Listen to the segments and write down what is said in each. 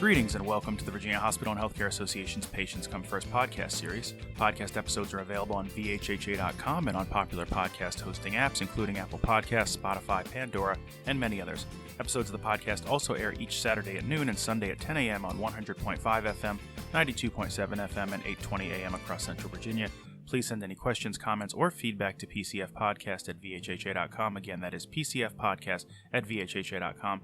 Greetings and welcome to the Virginia Hospital and Healthcare Association's Patients Come First podcast series. Podcast episodes are available on VHHA.com and on popular podcast hosting apps, including Apple Podcasts, Spotify, Pandora, and many others. Episodes of the podcast also air each Saturday at noon and Sunday at 10 a.m. on 100.5 FM, 92.7 FM, and 8:20 a.m. across Central Virginia. Please send any questions, comments, or feedback to PCFpodcast@VHHA.com. Again, that is PCFpodcast@VHHA.com.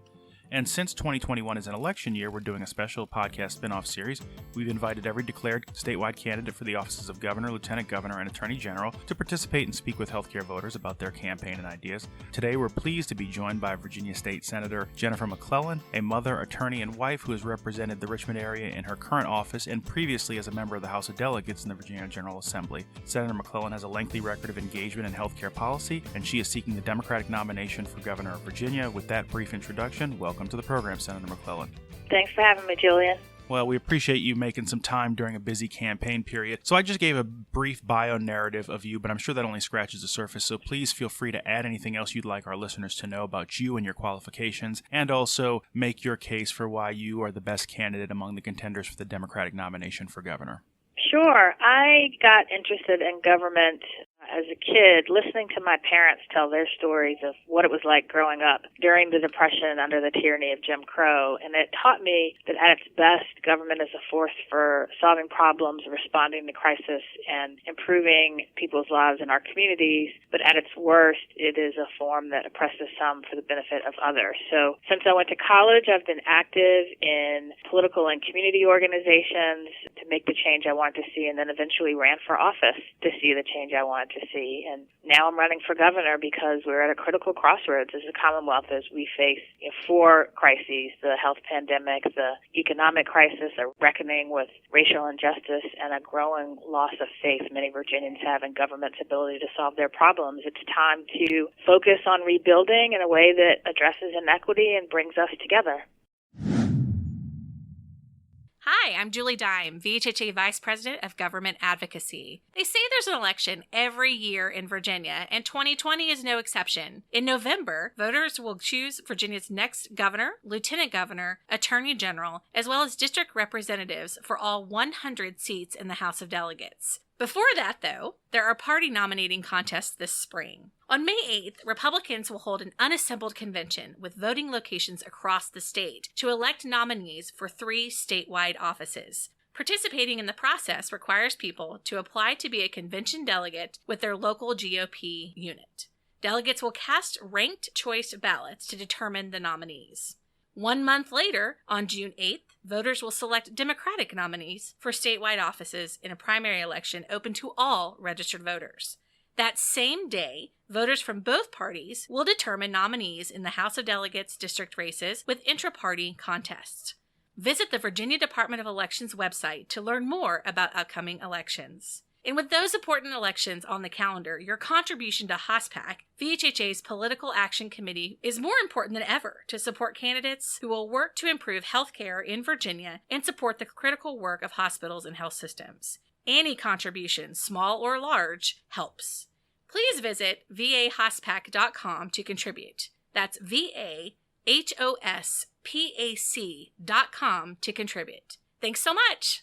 And since 2021 is an election year, we're doing a special podcast spin-off series. We've invited every declared statewide candidate for the offices of Governor, Lieutenant Governor, and Attorney General to participate and speak with healthcare voters about their campaign and ideas. Today, we're pleased to be joined by Virginia State Senator Jenn McClellan, a mother, attorney, and wife who has represented the Richmond area in her current office and previously as a member of the House of Delegates in the Virginia General Assembly. Senator McClellan has a lengthy record of engagement in healthcare policy, and she is seeking the Democratic nomination for Governor of Virginia. With that brief introduction, welcome to the program, Senator McClellan. Thanks for having me, Julian. Well, we appreciate you making some time during a busy campaign period. So I just gave a brief bio narrative of you, but I'm sure that only scratches the surface. So please feel free to add anything else you'd like our listeners to know about you and your qualifications, and also make your case for why you are the best candidate among the contenders for the Democratic nomination for governor. Sure. I got interested in government as a kid, listening to my parents tell their stories of what it was like growing up during the Depression under the tyranny of Jim Crow. And it taught me that at its best, government is a force for solving problems, responding to crisis, and improving people's lives in our communities. But at its worst, it is a form that oppresses some for the benefit of others. So since I went to college, I've been active in political and community organizations to make the change I wanted to see, and then eventually ran for office to see the change I wanted to see. And now I'm running for governor because we're at a critical crossroads as a Commonwealth as we face four crises: the health pandemic, the economic crisis, a reckoning with racial injustice, and a growing loss of faith many Virginians have in government's ability to solve their problems. It's time to focus on rebuilding in a way that addresses inequity and brings us together. Hi, I'm Julie Dime, VHHA Vice President of Government Advocacy. They say there's an election every year in Virginia, and 2020 is no exception. In November, voters will choose Virginia's next governor, lieutenant governor, attorney general, as well as district representatives for all 100 seats in the House of Delegates. Before that, though, there are party nominating contests this spring. On May 8th, Republicans will hold an unassembled convention with voting locations across the state to elect nominees for 3 statewide offices. Participating in the process requires people to apply to be a convention delegate with their local GOP unit. Delegates will cast ranked choice ballots to determine the nominees. 1 month later, on June 8th, voters will select Democratic nominees for statewide offices in a primary election open to all registered voters. That same day, voters from both parties will determine nominees in the House of Delegates district races with intra-party contests. Visit the Virginia Department of Elections website to learn more about upcoming elections. And with those important elections on the calendar, your contribution to HOSPAC, VHHA's Political Action Committee, is more important than ever to support candidates who will work to improve health care in Virginia and support the critical work of hospitals and health systems. Any contribution, small or large, helps. Please visit VAHOSPAC.com to contribute. That's VAHOSPAC.com to contribute. Thanks so much.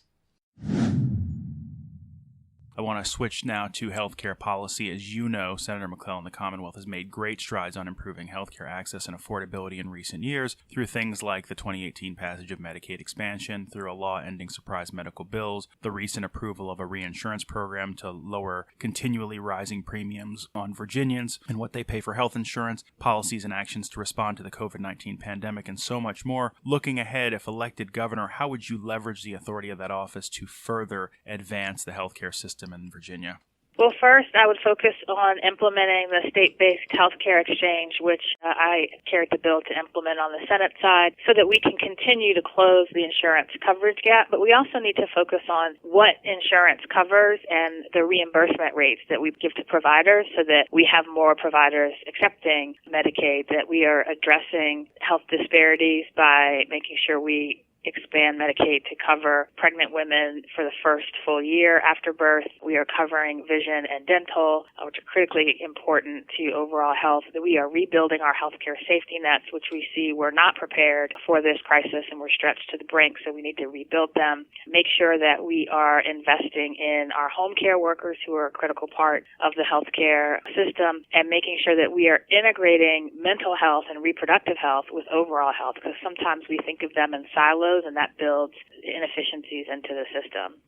I want to switch now to healthcare policy. As you know, Senator McClellan, the Commonwealth has made great strides on improving healthcare access and affordability in recent years through things like the 2018 passage of Medicaid expansion, through a law ending surprise medical bills, the recent approval of a reinsurance program to lower continually rising premiums on Virginians and what they pay for health insurance, policies and actions to respond to the COVID-19 pandemic, and so much more. Looking ahead, if elected governor, how would you leverage the authority of that office to further advance the healthcare system in Virginia? Well, first, I would focus on implementing the state-based healthcare exchange, which I carried the bill to implement on the Senate side, so that we can continue to close the insurance coverage gap. But we also need to focus on what insurance covers and the reimbursement rates that we give to providers, so that we have more providers accepting Medicaid, that we are addressing health disparities by making sure we expand Medicaid to cover pregnant women for the first full year after birth. We are covering vision and dental, which are critically important to overall health. We are rebuilding our healthcare safety nets, which we see we're not prepared for this crisis and we're stretched to the brink, so we need to rebuild them. Make sure that we are investing in our home care workers who are a critical part of the healthcare system, and making sure that we are integrating mental health and reproductive health with overall health, because sometimes we think of them in silos, and that builds inefficiencies into the system.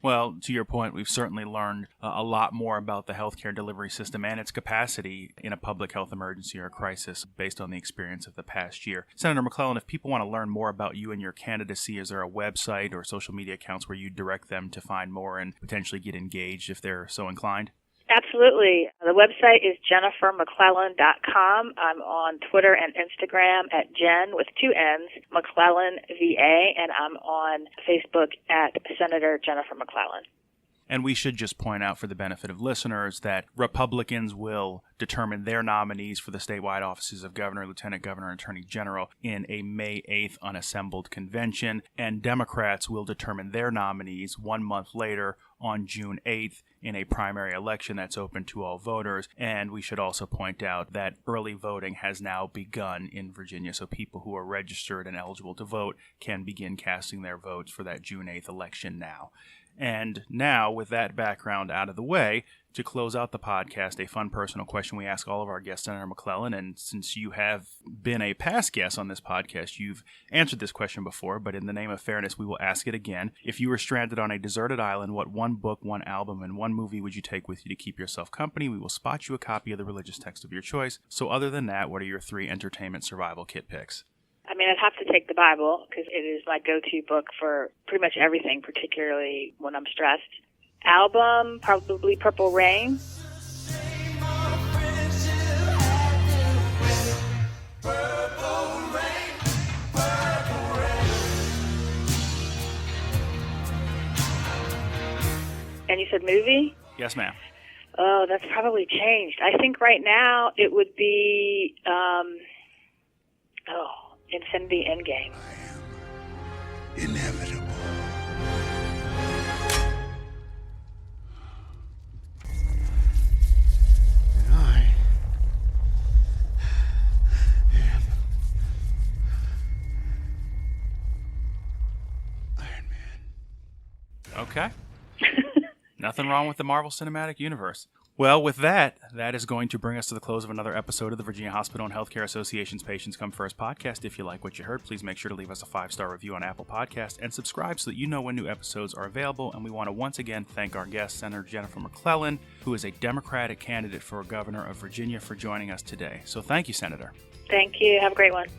Well, to your point, we've certainly learned a lot more about the healthcare delivery system and its capacity in a public health emergency or crisis based on the experience of the past year. Senator McClellan, if people want to learn more about you and your candidacy, is there a website or social media accounts where you direct them to find more and potentially get engaged if they're so inclined? Absolutely. The website is jennifermcclellan.com. I'm on Twitter and Instagram at Jenn with 2 N's, McClellan VA, and I'm on Facebook at Senator Jennifer McClellan. And we should just point out for the benefit of listeners that Republicans will determine their nominees for the statewide offices of Governor, Lieutenant Governor, and Attorney General in a May 8th unassembled convention, and Democrats will determine their nominees 1 month later on June 8th in a primary election that's open to all voters. And we should also point out that early voting has now begun in Virginia, so people who are registered and eligible to vote can begin casting their votes for that June 8th election now. And now, with that background out of the way, to close out the podcast, a fun personal question we ask all of our guests, Senator McClellan, and since you have been a past guest on this podcast, you've answered this question before, but in the name of fairness, we will ask it again. If you were stranded on a deserted island, what one book, one album, and one movie would you take with you to keep yourself company? We will spot you a copy of the religious text of your choice. So other than that, what are your 3 entertainment survival kit picks? I mean, I'd have to take the Bible because it is my go-to book for pretty much everything, particularly when I'm stressed. Album, probably Purple Rain. And you said movie? Yes, ma'am. Oh, that's probably changed. I think right now it would be, Infinity Endgame. I am inevitable. And I am Iron Man. Okay. Nothing wrong with the Marvel Cinematic Universe. Well, with that is going to bring us to the close of another episode of the Virginia Hospital and Healthcare Association's Patients Come First podcast. If you like what you heard, please make sure to leave us a 5-star review on Apple Podcasts and subscribe so that you know when new episodes are available. And we want to once again thank our guest, Senator Jennifer McClellan, who is a Democratic candidate for governor of Virginia, for joining us today. So thank you, Senator. Thank you. Have a great one.